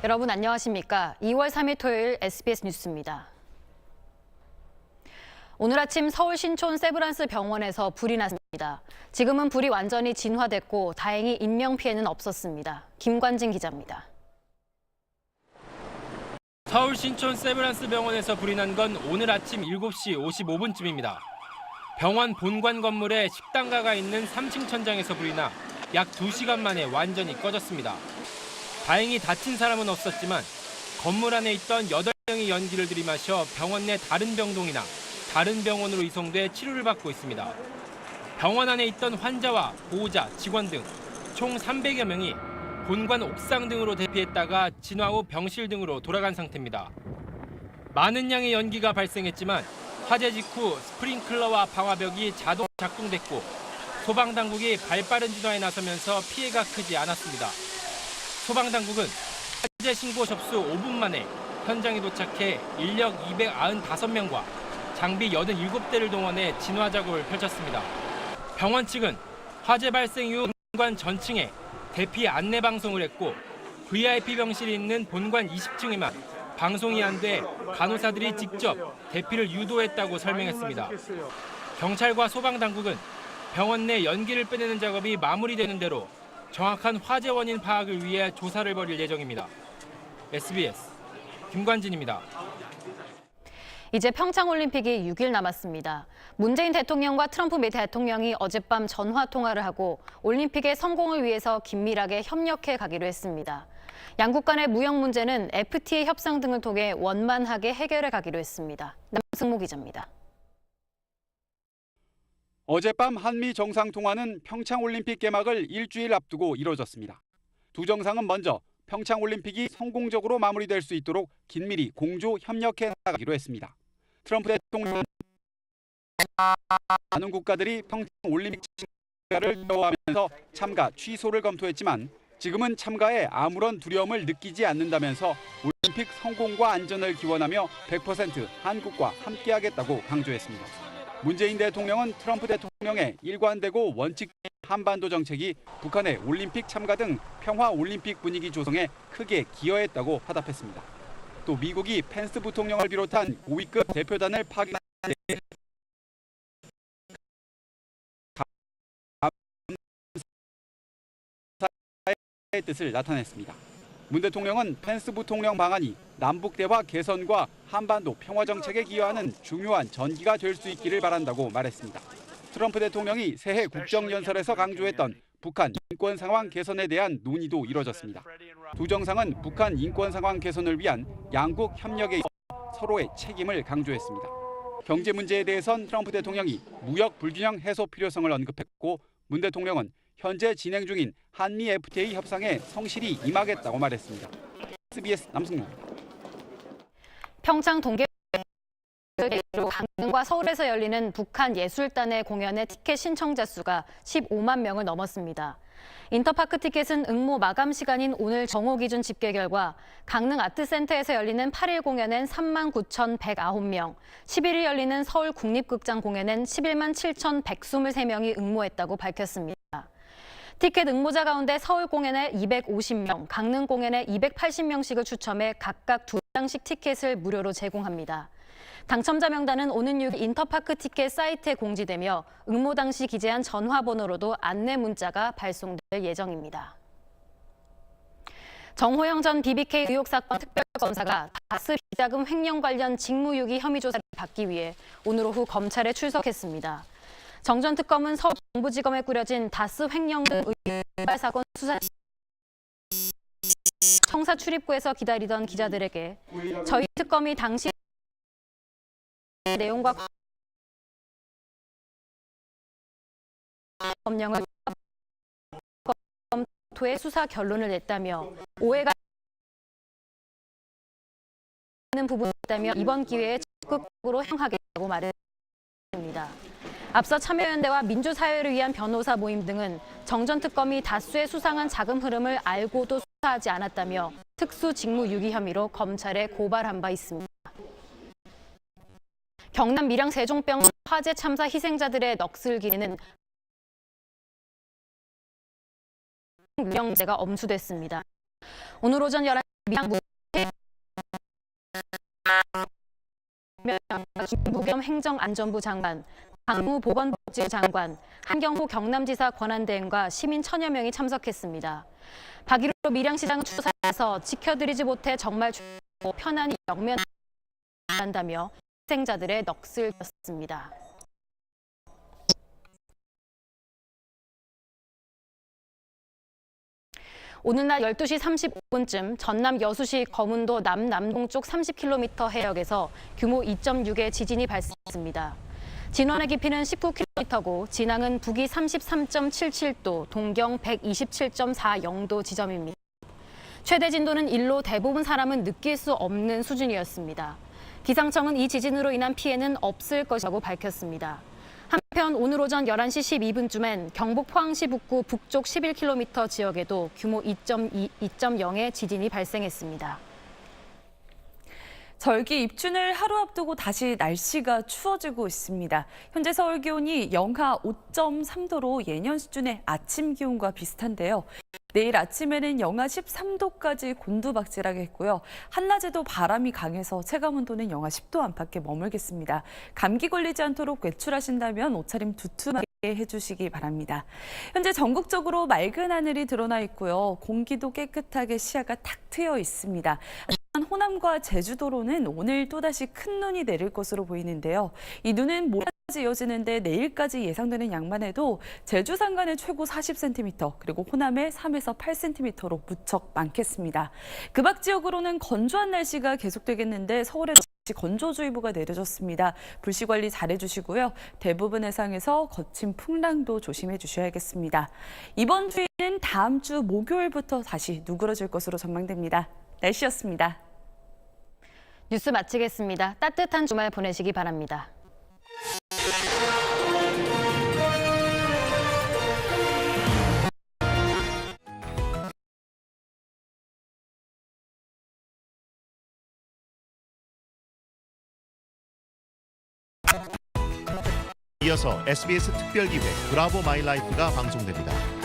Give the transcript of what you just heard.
여러분 안녕하십니까? 2월 3일 토요일 SBS 뉴스입니다. 오늘 아침 서울 신촌 세브란스 병원에서 불이 났습니다. 지금은 불이 완전히 진화됐고 다행히 인명피해는 없었습니다. 김관진 기자입니다. 서울 신촌 세브란스 병원에서 불이 난 건 오늘 아침 7시 55분쯤입니다. 병원 본관 건물에 식당가가 있는 3층 천장에서 불이 나 약 2시간 만에 완전히 꺼졌습니다. 다행히 다친 사람은 없었지만 건물 안에 있던 8명이 연기를 들이마셔 병원 내 다른 병동이나 다른 병원으로 이송돼 치료를 받고 있습니다. 병원 안에 있던 환자와 보호자, 직원 등 총 300여 명이 본관 옥상 등으로 대피했다가 진화 후 병실 등으로 돌아간 상태입니다. 많은 양의 연기가 발생했지만 화재 직후 스프링클러와 방화벽이 자동 작동됐고 소방당국이 발빠른 진화에 나서면서 피해가 크지 않았습니다. 소방당국은 화재 신고 접수 5분 만에 현장에 도착해 인력 295명과 장비 87대를 동원해 진화 작업을 펼쳤습니다. 병원 측은 화재 발생 이후 본관 전층에 대피 안내 방송을 했고 VIP 병실이 있는 본관 20층에만 방송이 안 돼 간호사들이 직접 대피를 유도했다고 설명했습니다. 경찰과 소방당국은 병원 내 연기를 빼내는 작업이 마무리되는 대로 정확한 화재 원인 파악을 위해 조사를 벌일 예정입니다. SBS 김관진입니다. 이제 평창올림픽이 6일 남았습니다. 문재인 대통령과 트럼프 미 대통령이 어젯밤 전화 통화를 하고 올림픽의 성공을 위해서 긴밀하게 협력해 가기로 했습니다. 양국 간의 무역 문제는 FTA 협상 등을 통해 원만하게 해결해 가기로 했습니다. 남승모 기자입니다. 어젯밤 한미 정상통화는 평창올림픽 개막을 일주일 앞두고 이뤄졌습니다. 두 정상은 먼저 평창올림픽이 성공적으로 마무리될 수 있도록 긴밀히 공조 협력해 나가기로 했습니다. 트럼프 대통령은 많은 국가들이 평창올림픽 참가를 두려워하면서 참가 취소를 검토했지만 지금은 참가에 아무런 두려움을 느끼지 않는다면서 올림픽 성공과 안전을 기원하며 100% 한국과 함께하겠다고 강조했습니다. 문재인 대통령은 트럼프 대통령의 일관되고 원칙적인 한반도 정책이 북한의 올림픽 참가 등 평화 올림픽 분위기 조성에 크게 기여했다고 화답했습니다. 또 미국이 펜스 부통령을 비롯한 고위급 대표단을 파견한 의 뜻을 나타냈습니다. 문 대통령은 펜스 부통령 방안이 남북 대화 개선과 한반도 평화 정책에 기여하는 중요한 전기가 될 수 있기를 바란다고 말했습니다. 트럼프 대통령이 새해 국정연설에서 강조했던 북한 인권 상황 개선에 대한 논의도 이뤄졌습니다. 두 정상은 북한 인권 상황 개선을 위한 양국 협력에 있어 서로의 책임을 강조했습니다. 경제 문제에 대해선 트럼프 대통령이 무역 불균형 해소 필요성을 언급했고 문 대통령은 현재 진행 중인 한미 FTA 협상에 성실히 임하겠다고 말했습니다. SBS 남승모입니다. 평창 동계올림픽 강릉과 서울에서 열리는 북한 예술단의 공연의 티켓 신청자 수가 15만 명을 넘었습니다. 인터파크 티켓은 응모 마감 시간인 오늘 정오 기준 집계 결과 강릉 아트센터에서 열리는 8일 공연엔 3만 9,109명, 11일 열리는 서울 국립극장 공연엔 11만 7,123명이 응모했다고 밝혔습니다. 티켓 응모자 가운데 서울 공연에 250명, 강릉 공연에 280명씩을 추첨해 각각 2장씩 티켓을 무료로 제공합니다. 당첨자 명단은 오는 6일 인터파크 티켓 사이트에 공지되며 응모 당시 기재한 전화번호로도 안내 문자가 발송될 예정입니다. 정호영 전 BBK 의혹 사건 특별검사가 다스 비자금 횡령 관련 직무유기 혐의 조사를 받기 위해 오늘 오후 검찰에 출석했습니다. 정 전 특검은 서울 동부지검에 꾸려진 다스 횡령 등 의혹 사건 수사 청사 출입구에서 기다리던 기자들에게 저희 특검이 당시 내용과 법령을 검토해 수사 결론을 냈다며 오해가 있는 부분이 있다며 이번 기회에 적극적으로 행하겠다고 말했습니다. 앞서 참여연대와 민주사회를 위한 변호사 모임 등은 정 전 특검이 다수의 수상한 자금 흐름을 알고도 수사하지 않았다며 특수직무유기 혐의로 검찰에 고발한 바 있습니다. 경남 밀양 세종병 화재 참사 희생자들의 넋을 기리는 유형제가 엄수됐습니다. 오늘 오전 11시 김부겸 행정안전부 장관, 강무 보건복지부 장관, 한경호 경남지사 권한대행과 시민 천여 명이 참석했습니다. 박일호 밀양시장은 추사에서 지켜드리지 못해 정말 편안히 영면한다며 희생자들의 넋을 폈습니다. 오늘 낮 12시 35분쯤 전남 여수시 거문도 남남동쪽 30km 해역에서 규모 2.6의 지진이 발생했습니다. 진원의 깊이는 19km고 진앙은 북위 33.77도, 동경 127.40도 지점입니다. 최대 진도는 1로 대부분 사람은 느낄 수 없는 수준이었습니다. 기상청은 이 지진으로 인한 피해는 없을 것이라고 밝혔습니다. 한편 오늘 오전 11시 12분쯤엔 경북 포항시 북구 북쪽 11km 지역에도 규모 2.0의 지진이 발생했습니다. 절기 입춘을 하루 앞두고 다시 날씨가 추워지고 있습니다. 현재 서울 기온이 영하 5.3도로 예년 수준의 아침 기온과 비슷한데요. 내일 아침에는 영하 13도까지 곤두박질하겠고요. 한낮에도 바람이 강해서 체감온도는 영하 10도 안팎에 머물겠습니다. 감기 걸리지 않도록 외출하신다면 옷차림 두툼하게 해주시기 바랍니다. 현재 전국적으로 맑은 하늘이 드러나 있고요. 공기도 깨끗하게 시야가 탁 트여 있습니다. 호남과 제주도로는 오늘 또다시 큰 눈이 내릴 것으로 보이는데요. 이 눈은 모레까지 이어지는데 내일까지 예상되는 양만 해도 제주 산간에 최고 40cm, 그리고 호남에 3에서 8cm로 무척 많겠습니다. 그 밖 지역으로는 건조한 날씨가 계속되겠는데 서울에도 건조주의보가 내려졌습니다. 불씨 관리 잘해주시고요. 대부분 해상에서 거친 풍랑도 조심해 주셔야겠습니다. 이번 주에는 다음 주 목요일부터 다시 누그러질 것으로 전망됩니다. 날씨였습니다. 뉴스 마치겠습니다. 따뜻한 주말 보내시기 바랍니다. 이어서 SBS 특별기획 브라보 마이 라이프가 방송됩니다.